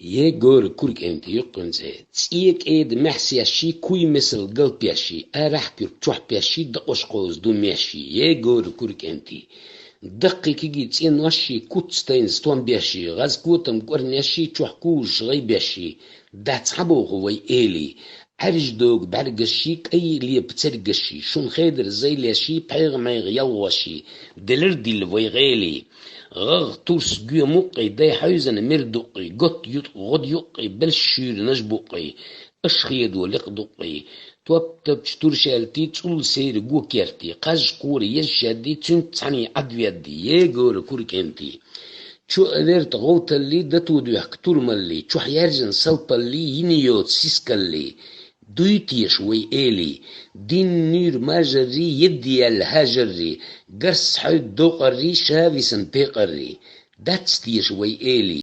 يجور كورك انت يقن زي تسيك ايد محسي الشي كوي مثل قلب يشي ارح بير تروح بيشي دقوش قوز دون ميشي يجور كورك انت دقي كيجي تسين وشي كوت ستين ستوان بيشي غاز كوتم قرن يشي تروح كوش غي بيشي دا تصحبو هو ايلي عرج دوغ بعرق الشيك اي لي بترق الشي شون خيدر زي ليشي بحيغ ما يغيوشي دلردي الفويغيلي غغ تورس جيو موقي داي حيزن مردقي قط غد يقي بالشير نجبقي اشخيد ولقدقي توبتب شتور شالتي تول سير جو كيرتي قاج قوري يشادي تون تعني عدويدي يجور كوركنتي شو قدرت غوت اللي دتو دو يحكتور مالي شو حيارجن سلطة اللي ينيوت سيسكالي دويتي شوي إلي دين نير ماجري يدي الهاجري قرص حيد دوقري شافي سنبيقري داتستي شوي إلي